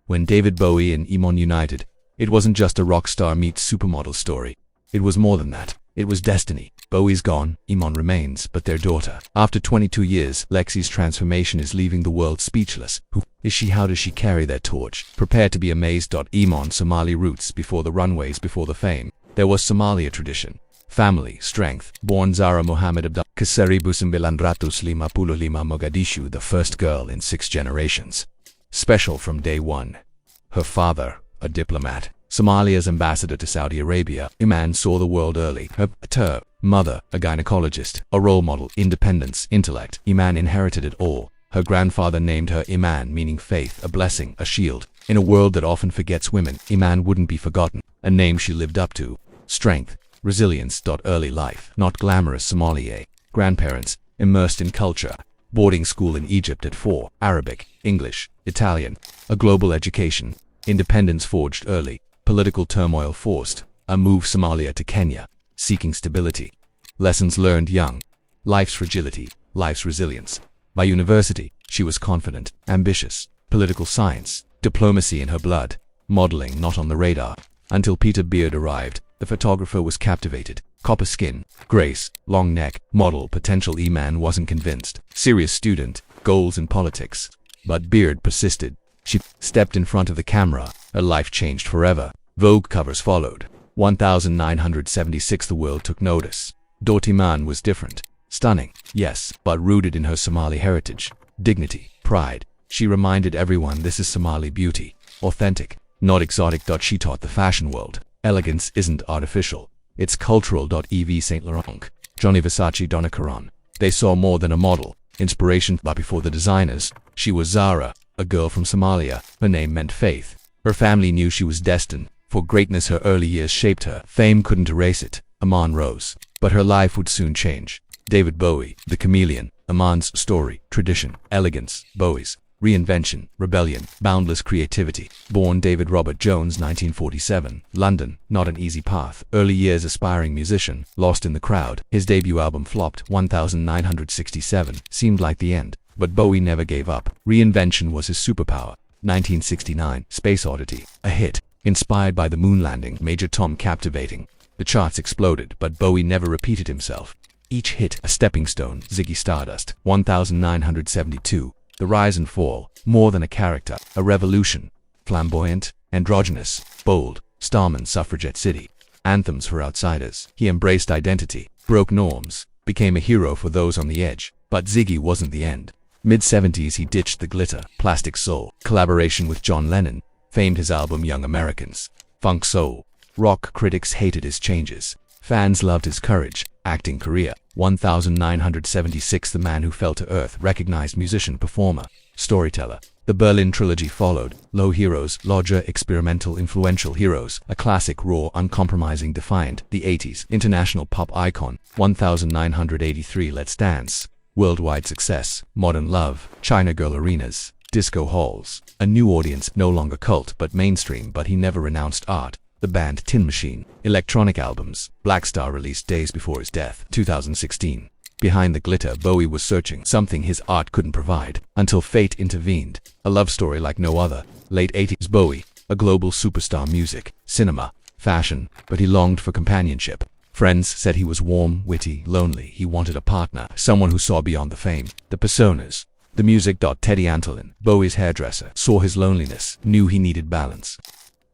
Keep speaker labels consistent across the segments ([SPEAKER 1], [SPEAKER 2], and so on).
[SPEAKER 1] When David Bowie and Iman united, it wasn't just a rock star meets supermodel story. It was more than that. It was destiny. Bowie's gone, Iman remains, but their daughter. After 22 years, Lexi's transformation is leaving the world speechless. Who is she? How does she carry their torch? Prepare to be amazed. Iman Somali roots before the runways, before the fame. There was Somalia tradition. Family, strength. Born Zara Mohammed Abdul Kaseribu 1955 Mogadishu, the first girl in 6 generations. Special from day one. Her father, a diplomat. Somalia's ambassador to Saudi Arabia. Iman saw the world early. Her mother, a gynecologist, a role model, independence, intellect. Iman inherited it all. Her grandfather named her Iman, meaning faith, a blessing, a shield. In a world that often forgets women, Iman wouldn't be forgotten. A name she lived up to. Strength, resilience. Early life, not glamorous. Somalia. Grandparents, immersed in culture. Boarding school in Egypt at 4. Arabic, English, Italian. A global education. Independence forged early. Political turmoil forced. A move Somalia to Kenya. Seeking stability. Lessons learned young. Life's fragility, life's resilience. By university, she was confident, ambitious. Political science, diplomacy in her blood. Modeling not on the radar. Until Peter Beard arrived, the photographer was captivated. Copper skin, grace, long neck, model potential. Iman wasn't convinced. Serious student, goals in politics. But Beard persisted. She stepped in front of the camera. Her life changed forever. Vogue covers followed. 1976 the world took notice. Iman was different. Stunning, yes, but rooted in her Somali heritage. Dignity, pride. She reminded everyone this is Somali beauty. Authentic, not exotic. She taught the fashion world. Elegance isn't artificial. It's cultural. Ev Saint Laurent, Johnny Versace, Donna Karan. They saw more than a model. Inspiration. But before the designers, she was Zara, a girl from Somalia. Her name meant faith. Her family knew she was destined for greatness. Her early years shaped her. Fame couldn't erase it. Iman rose. But her life would soon change. David Bowie, the chameleon. Iman's story, tradition, elegance. Bowie's reinvention, rebellion, boundless creativity. Born David Robert Jones, 1947, London. Not an easy path. Early years aspiring musician, lost in the crowd. His debut album flopped. 1967 seemed like the end. But Bowie never gave up. Reinvention was his superpower. 1969, Space Oddity, a hit. Inspired by the moon landing, Major Tom captivating. The charts exploded, but Bowie never repeated himself. Each hit a stepping stone. Ziggy Stardust, 1972. The rise and fall, more than a character, a revolution. Flamboyant, androgynous, bold, Starman, Suffragette City. Anthems for outsiders. He embraced identity, broke norms, became a hero for those on the edge. But Ziggy wasn't the end. Mid-70s he ditched the glitter. Plastic Soul, collaboration with John Lennon, famed his album Young Americans. Funk soul. Rock critics hated his changes. Fans loved his courage. Acting career. 1976 The man who fell to earth, recognized musician, performer, storyteller. The Berlin trilogy followed. Low heroes, larger, experimental, influential heroes. A classic, raw, uncompromising, defiant. The 80s, international pop icon. 1983 Let's Dance. Worldwide success. Modern Love. China Girl arenas. Disco halls. A new audience, no longer cult but mainstream. But he never renounced art. The band Tin Machine. Electronic albums. Black Star released days before his death. 2016. Behind the glitter, Bowie was searching something his art couldn't provide, until fate intervened. A love story like no other. Late 80s Bowie, a global superstar. Music, cinema, fashion, but he longed for companionship. Friends said he was warm, witty, lonely. He wanted a partner, someone who saw beyond the fame, the personas, the music. Teddy Antolin, Bowie's hairdresser, saw his loneliness, knew he needed balance.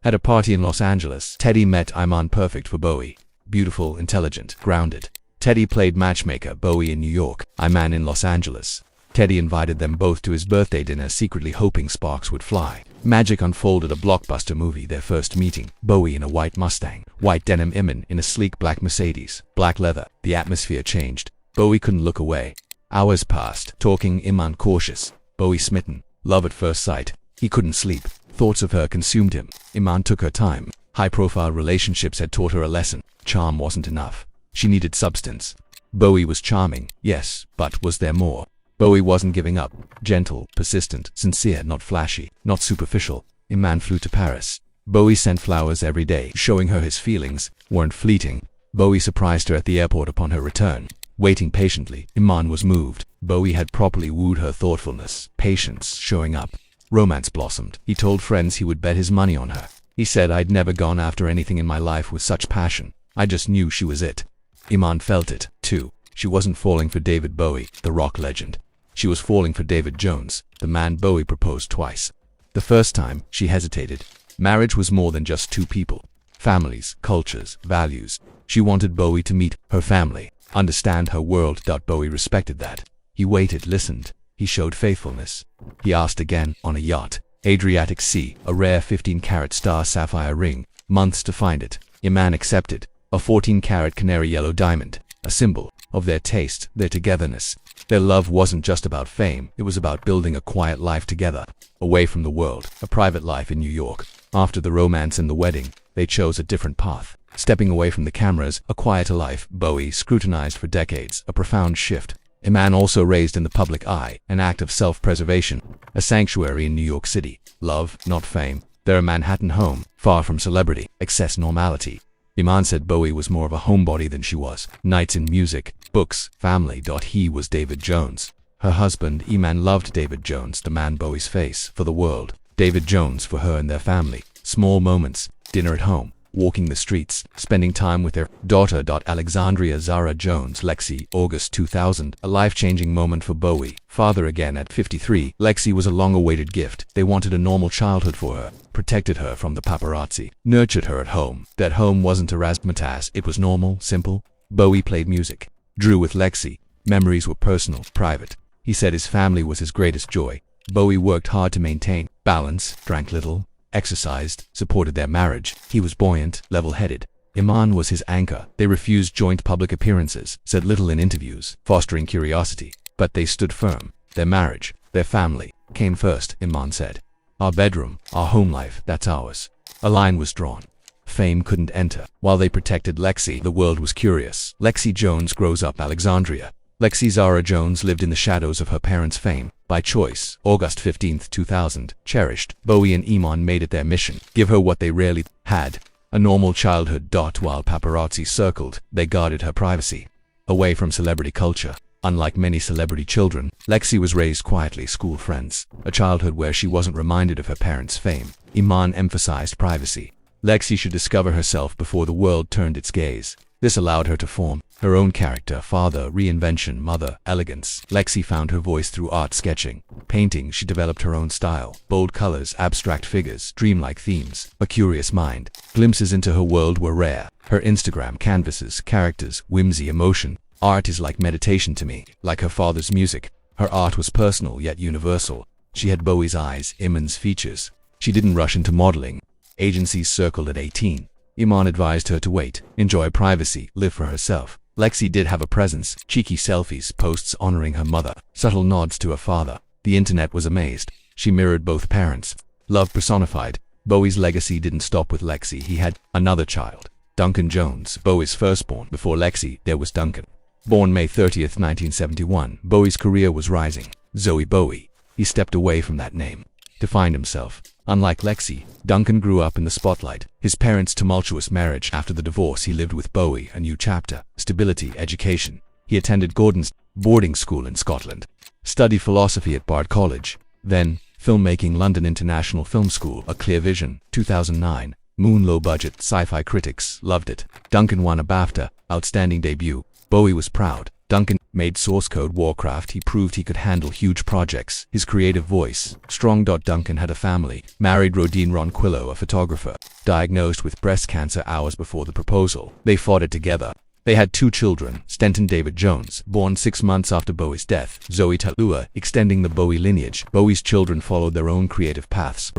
[SPEAKER 1] At a party in Los Angeles, Teddy met Iman, perfect for Bowie. Beautiful, intelligent, grounded. Teddy played matchmaker. Bowie in New York, Iman in Los Angeles. Teddy invited them both to his birthday dinner, secretly hoping sparks would fly. Magic unfolded. A blockbuster movie. Their first meeting. Bowie in a white Mustang. White denim. Iman in a sleek black Mercedes. Black leather. The atmosphere changed. Bowie couldn't look away. Hours passed. Talking. Iman cautious. Bowie smitten. Love at first sight. He couldn't sleep. Thoughts of her consumed him. Iman took her time. High-profile relationships had taught her a lesson. Charm wasn't enough. She needed substance. Bowie was charming, yes, but was there more? Bowie wasn't giving up. Gentle, persistent, sincere, not flashy, not superficial. Iman flew to Paris. Bowie sent flowers every day, showing her his feelings weren't fleeting. Bowie surprised her at the airport upon her return. Waiting patiently, Iman was moved. Bowie had properly wooed her. Thoughtfulness, patience, showing up. Romance blossomed. He told friends he would bet his money on her. He said, "I'd never gone after anything in my life with such passion. I just knew she was it." Iman felt it, too. She wasn't falling for David Bowie, the rock legend. She was falling for David Jones, the man Bowie proposed twice. The first time, she hesitated. Marriage was more than just two people. Families, cultures, values. She wanted Bowie to meet her family, understand her world. Bowie respected that. He waited, listened. He showed faithfulness. He asked again, on a yacht. Adriatic Sea, a rare 15-carat star sapphire ring. Months to find it. Iman accepted. A 14-carat canary yellow diamond. A symbol of their taste, their togetherness. Their love wasn't just about fame. It was about building a quiet life together. Away from the world. A private life in New York. After the romance and the wedding, they chose a different path. Stepping away from the cameras, a quieter life. Bowie scrutinized for decades. A profound shift. Iman also raised in the public eye, an act of self-preservation, a sanctuary in New York City. Love, not fame. Their Manhattan home, far from celebrity, excess normality. Iman said Bowie was more of a homebody than she was. Nights in music, books, family. He was David Jones. Her husband, Iman, loved David Jones, the man Bowie's face, for the world. David Jones for her and their family. Small moments, dinner at home, walking the streets, spending time with their daughter. Alexandria Zara Jones, Lexi, August 2000, a life-changing moment for Bowie. Father again at 53. Lexi was a long-awaited gift. They wanted a normal childhood for her, protected her from the paparazzi, nurtured her at home. That home wasn't a razzmatazz, it was normal, simple. Bowie played music, drew with Lexi. Memories were personal, private. He said his family was his greatest joy. Bowie worked hard to maintain balance, drank little, exercised, supported their marriage. He was buoyant, level-headed. Iman was his anchor. They refused joint public appearances, said little in interviews, fostering curiosity. But they stood firm. Their marriage, their family, came first, Iman said. "Our bedroom, our home life, that's ours." A line was drawn. Fame couldn't enter. While they protected Lexi, the world was curious. Lexi Jones grows up Alexandria. Lexi Zara Jones lived in the shadows of her parents' fame. By choice, August 15, 2000, cherished. Bowie and Iman made it their mission. Give her what they rarely had. A normal childhood. While paparazzi circled, they guarded her privacy. Away from celebrity culture. Unlike many celebrity children, Lexi was raised quietly, school friends. A childhood where she wasn't reminded of her parents' fame. Iman emphasized privacy. Lexi should discover herself before the world turned its gaze. This allowed her to form her own character, father, reinvention, mother, elegance. Lexi found her voice through art, sketching, painting. She developed her own style, bold colors, abstract figures, dreamlike themes, a curious mind. Glimpses into her world were rare. Her Instagram canvases, characters, whimsy, emotion. Art is like meditation to me, like her father's music. Her art was personal yet universal. She had Bowie's eyes, Iman's features. She didn't rush into modeling. Agencies circled at 18. Iman advised her to wait, enjoy privacy, live for herself. Lexi did have a presence, cheeky selfies, posts honoring her mother, subtle nods to her father. The internet was amazed. She mirrored both parents. Love personified. Bowie's legacy didn't stop with Lexi. He had another child, Duncan Jones, Bowie's firstborn. Before Lexi, there was Duncan. Born May 30, 1971, Bowie's career was rising. Zoe Bowie. He stepped away from that name to find himself. Unlike Lexi, Duncan grew up in the spotlight. His parents' tumultuous marriage. After the divorce, he lived with Bowie, a new chapter, stability, education. He attended Gordon's boarding school in Scotland, studied philosophy at Bard College, then filmmaking, London International Film School. A Clear Vision, 2009. Moon, low budget, sci-fi. Critics loved it. Duncan won a BAFTA, outstanding debut. Bowie was proud. Duncan made source code Warcraft. He proved he could handle huge projects. His creative voice, strong. Duncan had a family, married Rodine Ronquillo, a photographer, diagnosed with breast cancer hours before the proposal. They fought it together. They had 2 children, Stenton David Jones, born 6 months after Bowie's death, Zoe Talua, extending the Bowie lineage. Bowie's children followed their own creative paths.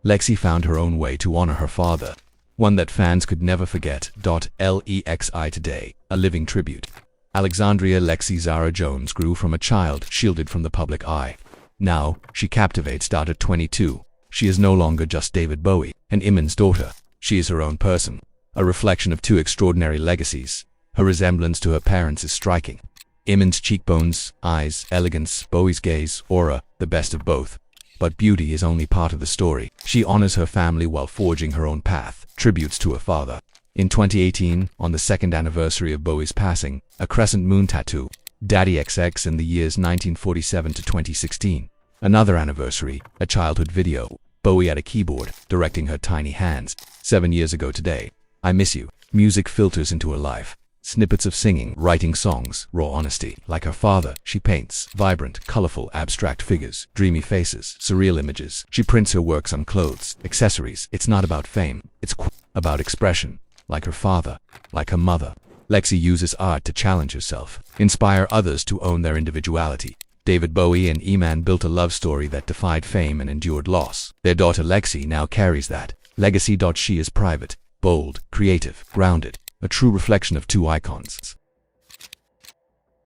[SPEAKER 1] Lexi found her own way to honor her father, one that fans could never forget. Lexi today, a living tribute. Alexandria Lexi Zara Jones grew from a child shielded from the public eye. Now, she captivates. At 22, she is no longer just David Bowie and Iman's daughter. She is her own person, a reflection of 2 extraordinary legacies. Her resemblance to her parents is striking. Iman's cheekbones, eyes, elegance, Bowie's gaze, aura, the best of both. But beauty is only part of the story. She honors her family while forging her own path, tributes to her father. In 2018, on the 2nd anniversary of Bowie's passing, a crescent moon tattoo, Daddy XX in the years 1947 to 2016. Another anniversary, a childhood video. Bowie at a keyboard, directing her tiny hands. 7 years ago today. I miss you. Music filters into her life. Snippets of singing, writing songs, raw honesty. Like her father, she paints vibrant, colorful, abstract figures, dreamy faces, surreal images. She prints her works on clothes, accessories. It's not about fame, it's about expression. Like her father, like her mother. Lexi uses art to challenge herself, inspire others to own their individuality. David Bowie and Iman built a love story that defied fame and endured loss. Their daughter Lexi now carries that legacy. She is private, bold, creative, grounded, a true reflection of two icons.